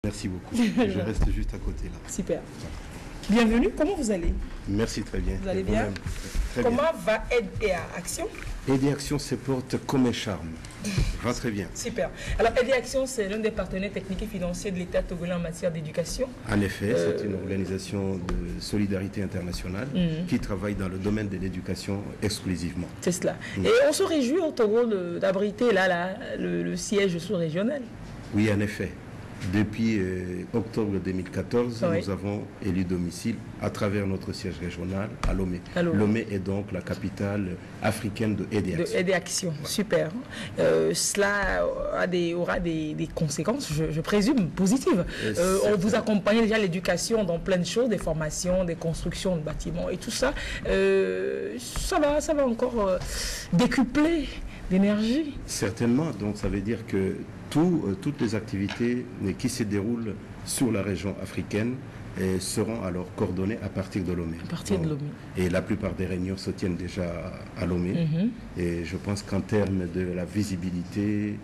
Merci beaucoup. Je reste juste à côté là. Super. Bienvenue, comment vous allez? Merci, très bien. Vous allez bien? Très Comment bien. va Aide Action? Aide Action se porte comme un charme. Va très bien. Super. Alors Aide Action, c'est l'un des partenaires techniques et financiers de l'État togolais en matière d'éducation. En effet, c'est une organisation de solidarité internationale qui travaille dans le domaine de l'éducation exclusivement. C'est cela. Et on se réjouit au Togo d'abriter le siège sous-régional. Oui, en effet. Depuis octobre 2014, oui. nous avons élu domicile à travers notre siège régional à Lomé. Lomé est donc la capitale africaine de Aide Action. Aide Action, ouais. Super. Cela aura des conséquences, je présume, positives. On vous accompagne déjà l'éducation dans plein de choses, des formations, des constructions de bâtiments et tout ça. Ça va encore décupler d'énergie. Certainement, donc ça veut dire que toutes les activités qui se déroulent sur la région africaine seront alors coordonnées à partir de Lomé. À partir de Lomé. Et la plupart des réunions se tiennent déjà à Lomé. Et je pense qu'en termes de la visibilité,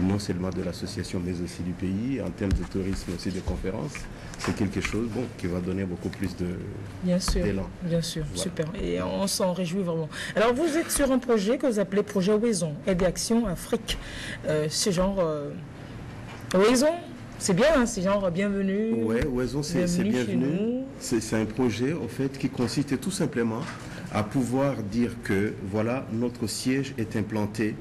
non seulement de l'association, mais aussi du pays, en termes de tourisme aussi de conférences, c'est quelque chose qui va donner beaucoup plus d'élan. Bien sûr, voilà. Super. Et on s'en réjouit vraiment. Alors vous êtes sur un projet que vous appelez projet Oison, Aide Action Afrique. C'est genre Oison, c'est bien, hein, c'est genre bienvenue. Oui, Oison, c'est bienvenue. C'est un projet en fait qui consiste tout simplement à pouvoir dire que voilà, notre siège est implanté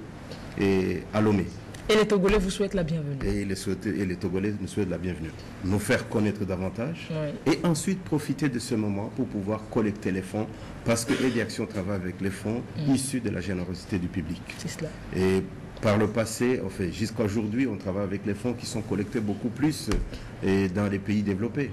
à Lomé. Et les Togolais vous souhaitent la bienvenue. Et les Togolais nous souhaitent la bienvenue. Nous faire connaître davantage. Oui. Et ensuite profiter de ce moment pour pouvoir collecter les fonds. Parce que Aide Action travaille avec les fonds issus de la générosité du public. C'est cela. Et par le passé, en fait, jusqu'à aujourd'hui, on travaille avec les fonds qui sont collectés beaucoup plus dans les pays développés.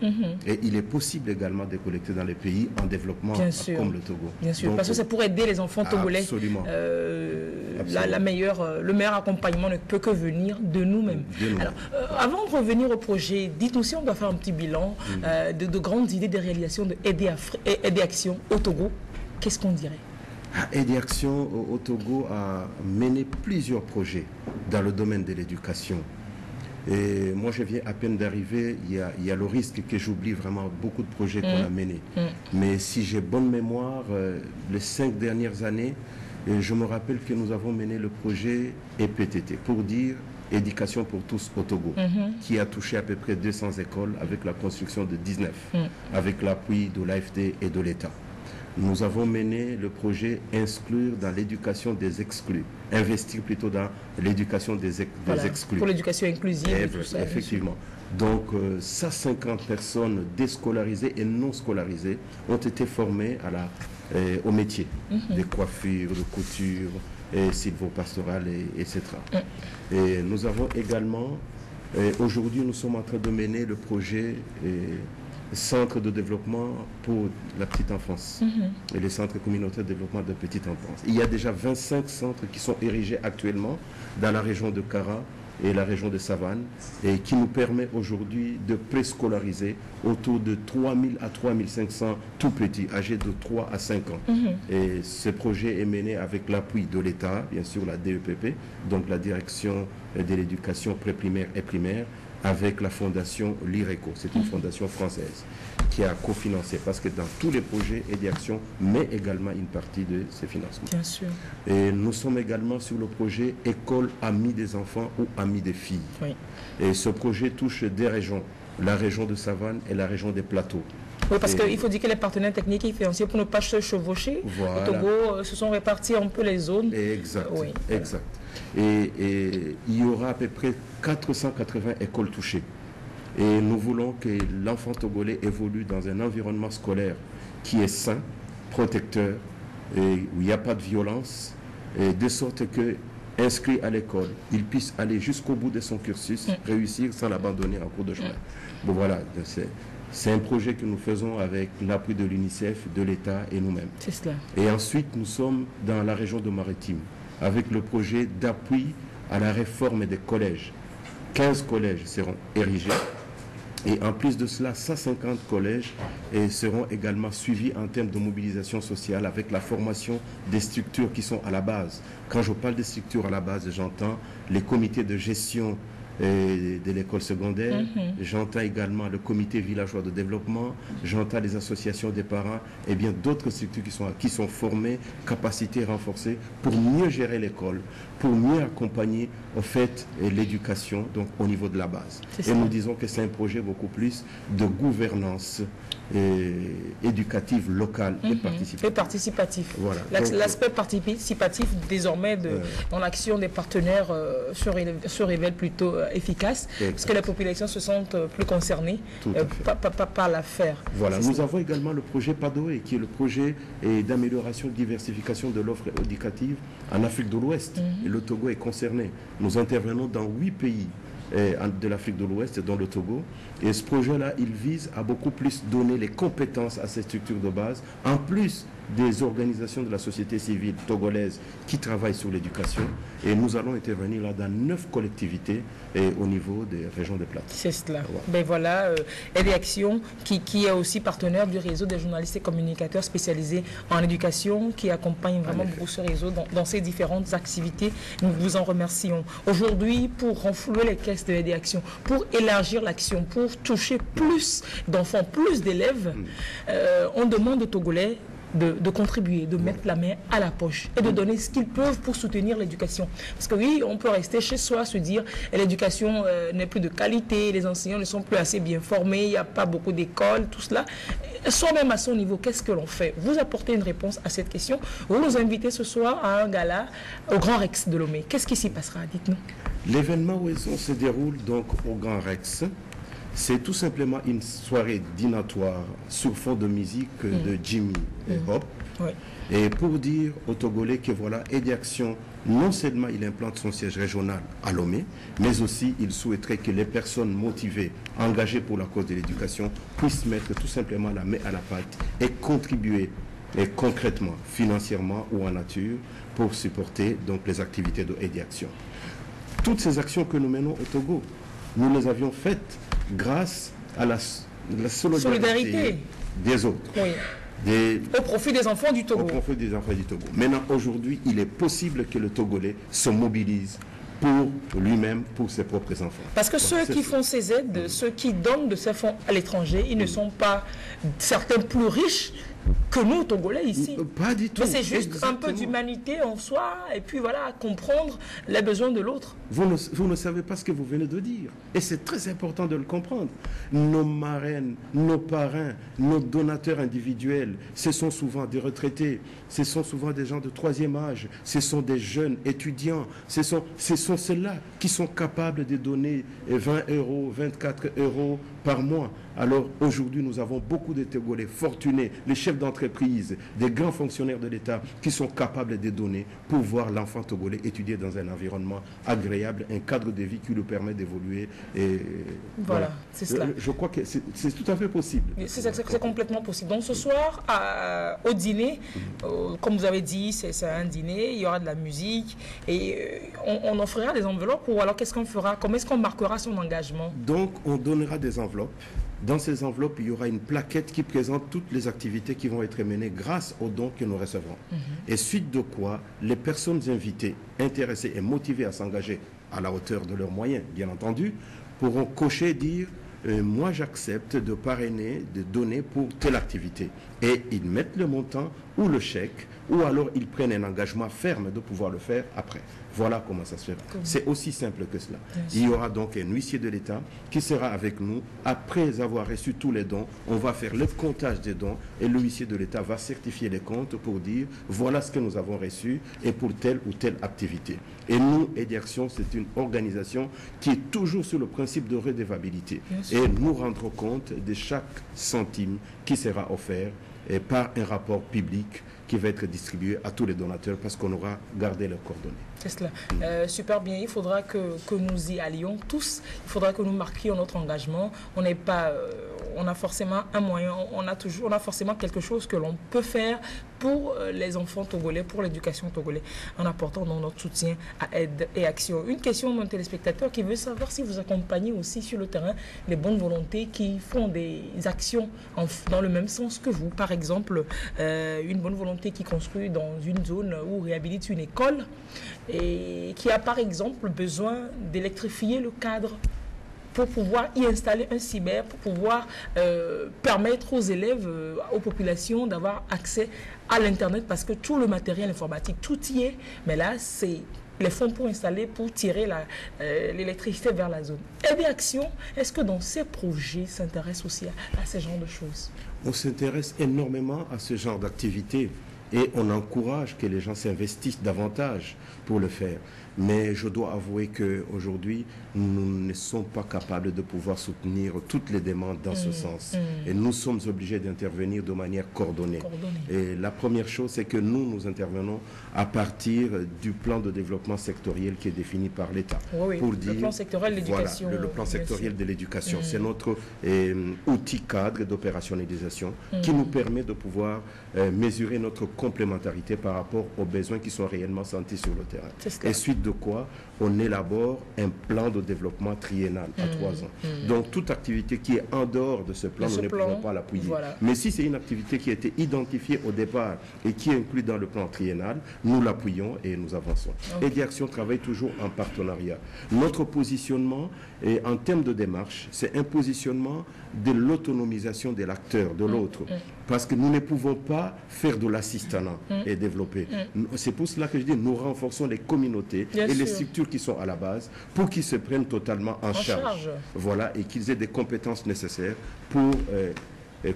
Et il est possible également de collecter dans les pays en développement comme le Togo. Bien sûr, donc, parce que c'est pour aider les enfants togolais. Absolument. Le meilleur accompagnement ne peut que venir de nous-mêmes. Alors, avant de revenir au projet, dites-nous si on doit faire un petit bilan de grandes idées de réalisation de Aide Action au Togo, qu'est-ce qu'on dirait? Aide Action au Togo a mené plusieurs projets dans le domaine de l'éducation. Et moi, je viens à peine d'arriver, il y a le risque que j'oublie vraiment beaucoup de projets qu'on a menés. Mais si j'ai bonne mémoire, les 5 dernières années, je me rappelle que nous avons mené le projet EPTT, pour dire Éducation pour tous au Togo, qui a touché à peu près 200 écoles avec la construction de 19, avec l'appui de l'AFD et de l'État. Nous avons mené le projet Insclure dans l'éducation des exclus, investir plutôt dans l'éducation des exclus. Pour l'éducation inclusive et tout ça. Effectivement. Donc, 150 personnes déscolarisées et non scolarisées ont été formées au métier de coiffure, de couture, sylvo-pastoral, etc. Et nous avons également, aujourd'hui, nous sommes en train de mener le projet centre de développement pour la petite enfance et les centres communautaires de développement de petite enfance. Il y a déjà 25 centres qui sont érigés actuellement dans la région de Kara et la région de Savane et qui nous permet aujourd'hui de préscolariser autour de 3000 à 3500 tout petits âgés de 3 à 5 ans. Et ce projet est mené avec l'appui de l'État, bien sûr la DEPP, donc la direction de l'éducation pré-primaire et primaire, avec la fondation l'IRECO, c'est une fondation française qui a cofinancé, parce que dans tous les projets Aide Action met également une partie de ces financements. Bien sûr. Et nous sommes également sur le projet École Amis des enfants ou Amis des filles. Oui. Et ce projet touche des régions, la région de Savane et la région des Plateaux. Oui, parce qu'il faut dire que les partenaires techniques et financiers, pour ne pas se chevaucher, voilà. Au Togo, se sont répartis un peu les zones. Exact, oui. Exact. Et il y aura à peu près 480 écoles touchées. Et nous voulons que l'enfant togolais évolue dans un environnement scolaire qui est sain, protecteur, et où il n'y a pas de violence, et de sorte que, inscrit à l'école, il puisse aller jusqu'au bout de son cursus, réussir sans l'abandonner en cours de chemin. Bon voilà, c'est un projet que nous faisons avec l'appui de l'UNICEF, de l'État et nous-mêmes. C'est cela. Et ensuite, nous sommes dans la région de Maritime, avec le projet d'appui à la réforme des collèges. 15 collèges seront érigés. Et en plus de cela, 150 collèges seront également suivis en termes de mobilisation sociale avec la formation des structures qui sont à la base. Quand je parle des structures à la base, j'entends les comités de gestion de l'école secondaire, j'entends également le comité villageois de développement, j'entends les associations des parents et bien d'autres structures qui sont formées, capacités renforcées pour mieux gérer l'école, pour mieux accompagner en fait l'éducation donc au niveau de la base. Et nous disons que c'est un projet beaucoup plus de gouvernance éducative locale et participative. Voilà. L'aspect participatif désormais dans l'action des partenaires se révèle plutôt efficace parce que les populations se sentent plus concernées par l'affaire. Voilà. Nous avons également le projet PADOE qui est le projet d'amélioration et de diversification de l'offre éducative en Afrique de l'Ouest. Et le Togo est concerné. Nous intervenons dans 8 pays de l'Afrique de l'Ouest, dont le Togo. Et ce projet-là, il vise à beaucoup plus donner les compétences à ces structures de base, en plus des organisations de la société civile togolaise qui travaillent sur l'éducation. Et nous allons intervenir là dans 9 collectivités au niveau des régions de Plateau. C'est cela. Ouais. Ben voilà, Aide et Action qui est aussi partenaire du réseau des journalistes et communicateurs spécialisés en éducation, qui accompagne vraiment beaucoup ce réseau dans ses différentes activités. Nous vous en remercions. Aujourd'hui, pour renflouer les caisses de Aide et Action, pour élargir l'action, pour toucher plus d'enfants, plus d'élèves, on demande aux Togolais de contribuer, de mettre la main à la poche et de donner ce qu'ils peuvent pour soutenir l'éducation. Parce que oui, on peut rester chez soi, se dire l'éducation n'est plus de qualité, les enseignants ne sont plus assez bien formés, il n'y a pas beaucoup d'écoles, tout cela. Soi-même à son niveau, qu'est-ce que l'on fait? Vous apportez une réponse à cette question. Vous nous invitez ce soir à un gala au Grand Rex de Lomé. Qu'est-ce qui s'y passera? Dites-nous. L'événement Oison se déroule donc au Grand Rex. C'est tout simplement une soirée dînatoire sur fond de musique de Jimmy et Hop. Oui. Et pour dire aux Togolais que voilà, Aide et Action, non seulement il implante son siège régional à Lomé, mais aussi il souhaiterait que les personnes motivées, engagées pour la cause de l'éducation, puissent mettre tout simplement la main à la pâte et contribuer concrètement, financièrement ou en nature, pour supporter donc les activités de Aide et Action. Toutes ces actions que nous menons au Togo, nous les avions faites grâce à la solidarité des autres. Oui. Au profit des enfants du Togo. Au profit des enfants du Togo. Maintenant, aujourd'hui, il est possible que le Togolais se mobilise pour lui-même, pour ses propres enfants. Parce que ceux qui font ces aides, ceux qui donnent de ces fonds à l'étranger, ils ne sont pas certains plus riches que nous, Togolais, ici. Pas du tout. Mais c'est juste un peu d'humanité en soi, et puis voilà, comprendre les besoins de l'autre. Vous ne savez pas ce que vous venez de dire. Et c'est très important de le comprendre. Nos marraines, nos parrains, nos donateurs individuels, ce sont souvent des retraités, ce sont souvent des gens de 3e âge, ce sont des jeunes étudiants, ce sont ceux-là qui sont capables de donner 20 euros, 24 euros par mois. Alors aujourd'hui, nous avons beaucoup de Togolais fortunés, les chefs d'entreprise, des grands fonctionnaires de l'État qui sont capables de donner pour voir l'enfant togolais étudier dans un environnement agréable, un cadre de vie qui lui permet d'évoluer. Voilà, c'est cela. Je crois que c'est tout à fait possible. C'est complètement possible. Donc ce soir, au dîner, comme vous avez dit, c'est un dîner, il y aura de la musique et on offrira des enveloppes ou alors qu'est-ce qu'on fera? Comment est-ce qu'on marquera son engagement? Donc on donnera des enveloppes. Dans ces enveloppes, il y aura une plaquette qui présente toutes les activités qui vont être menées grâce aux dons que nous recevrons. Et suite de quoi, les personnes invitées, intéressées et motivées à s'engager à la hauteur de leurs moyens, bien entendu, pourront cocher et dire moi j'accepte de parrainer, de donner pour telle activité. Et ils mettent le montant ou le chèque, ou alors ils prennent un engagement ferme de pouvoir le faire après. Voilà comment ça se fait. C'est aussi simple que cela. Il y aura donc un huissier de l'État qui sera avec nous. Après avoir reçu tous les dons, on va faire le comptage des dons et le huissier de l'État va certifier les comptes pour dire voilà ce que nous avons reçu et pour telle ou telle activité. Et nous, Aide et Action, c'est une organisation qui est toujours sur le principe de redevabilité. Et nous rendrons compte de chaque centime qui sera offert et par un rapport public qui va être distribué à tous les donateurs parce qu'on aura gardé leurs coordonnées. C'est cela. Super bien. Il faudra que nous y allions tous. Il faudra que nous marquions notre engagement. On n'est pas on a forcément un moyen, on a forcément quelque chose que l'on peut faire pour les enfants togolais, pour l'éducation togolaise, en apportant donc notre soutien à Aide et Action. Une question de mon téléspectateur qui veut savoir si vous accompagnez aussi sur le terrain les bonnes volontés qui font des actions dans le même sens que vous. Par exemple, une bonne volonté qui construit dans une zone ou réhabilite une école et qui a par exemple besoin d'électrifier le cadre pour pouvoir y installer un cyber, pour pouvoir permettre aux élèves, aux populations d'avoir accès à l'Internet parce que tout le matériel informatique, tout y est. Mais là, c'est les fonds pour installer, pour tirer l'électricité vers la zone. Aide et Action, est-ce que dans ces projets s'intéresse aussi à ce genre de choses? On s'intéresse énormément à ce genre d'activité et on encourage que les gens s'investissent davantage pour le faire. Mais je dois avouer qu'aujourd'hui, nous ne sommes pas capables de pouvoir soutenir toutes les demandes dans ce sens. Et nous sommes obligés d'intervenir de manière coordonnée. Et la première chose, c'est que nous intervenons à partir du plan de développement sectoriel qui est défini par l'État. Oui, pour dire, le plan sectoriel de l'éducation. Voilà, le plan sectoriel de l'éducation. C'est notre outil cadre d'opérationnalisation qui nous permet de pouvoir mesurer notre complémentarité par rapport aux besoins qui sont réellement sentis sur le terrain. Et suite de quoi on élabore un plan de développement triennal à 3 ans. Donc toute activité qui est en dehors de ce plan, nous ne pouvons pas l'appuyer. Voilà. Mais si c'est une activité qui a été identifiée au départ et qui est inclue dans le plan triennal, nous l'appuyons et nous avançons. Aide et Action travaille toujours en partenariat. Notre positionnement en termes de démarche, c'est un positionnement de l'autonomisation de l'acteur, de l'autre. Parce que nous ne pouvons pas faire de l'assistanat et développer. C'est pour cela que je dis, nous renforçons les communautés et les structures qui sont à la base pour qu'ils se prennent totalement en charge. Voilà, et qu'ils aient des compétences nécessaires pour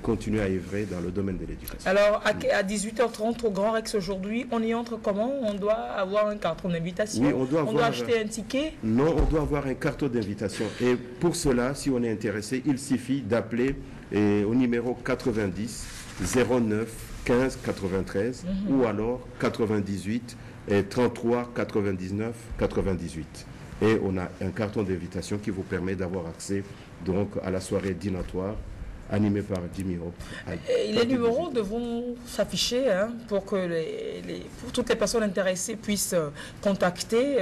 continuer à œuvrer dans le domaine de l'éducation. Alors, à 18h30 au Grand Rex aujourd'hui, on y entre comment? On doit avoir un carton d'invitation? Oui, on doit acheter un ticket? Non, on doit avoir un carton d'invitation. Et pour cela, si on est intéressé, il suffit d'appeler au numéro 90 09 15 93 ou alors 98 33 99 98. Et on a un carton d'invitation qui vous permet d'avoir accès donc à la soirée dînatoire animé par Jimmy Hope. Les numéros devront s'afficher pour que pour toutes les personnes intéressées puissent contacter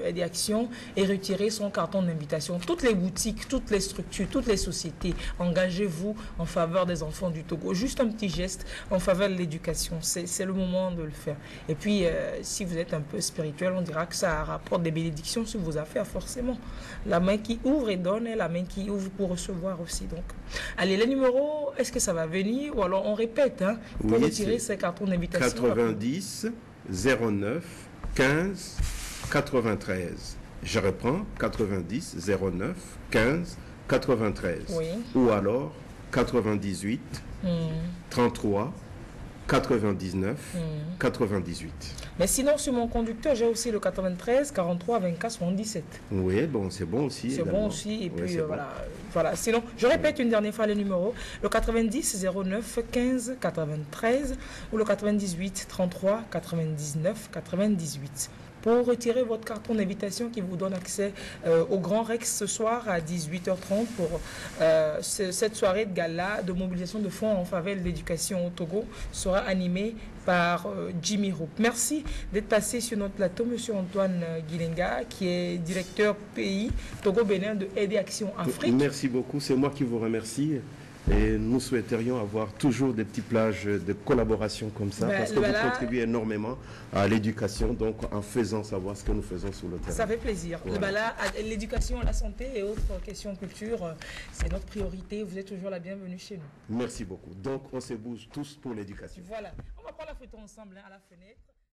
Aide et Action et retirer son carton d'invitation. Toutes les boutiques, toutes les structures, toutes les sociétés, engagez-vous en faveur des enfants du Togo. Juste un petit geste en faveur de l'éducation. C'est le moment de le faire. Et puis, si vous êtes un peu spirituel, on dira que ça rapporte des bénédictions sur vos affaires, forcément. La main qui ouvre et donne et la main qui ouvre pour recevoir aussi. Donc, allez, les numéros, est-ce que ça va venir ou alors on répète pour retirer ces cartons d'invitation? 90 09 15 93. Je reprends, 90 09 15 93. Oui. Ou alors 98 33 99 98. Mais sinon, sur mon conducteur, j'ai aussi le 93 43 24 77. Oui, bon, c'est bon aussi. C'est bon aussi. Et puis, voilà. Sinon, je répète une dernière fois les numéros. Le 90 09 15 93 ou le 98 33 99 98. Pour retirer votre carton d'invitation qui vous donne accès au Grand Rex ce soir à 18h30 pour cette soirée de gala de mobilisation de fonds en faveur de l'éducation au Togo sera animée par Jimmy Hope. Merci d'être passé sur notre plateau, Monsieur Antoine Guilenga, qui est directeur pays Togo-Bénin de Aide et Action Afrique. Merci beaucoup, c'est moi qui vous remercie. Et nous souhaiterions avoir toujours des petits plages de collaboration comme ça, parce que vous contribuez énormément à l'éducation, donc en faisant savoir ce que nous faisons sur le terrain. Ça fait plaisir. Voilà. L'éducation, la santé et autres questions culture, c'est notre priorité. Vous êtes toujours la bienvenue chez nous. Merci beaucoup. Donc on se bouge tous pour l'éducation. Voilà. On va prendre la photo ensemble à la fenêtre.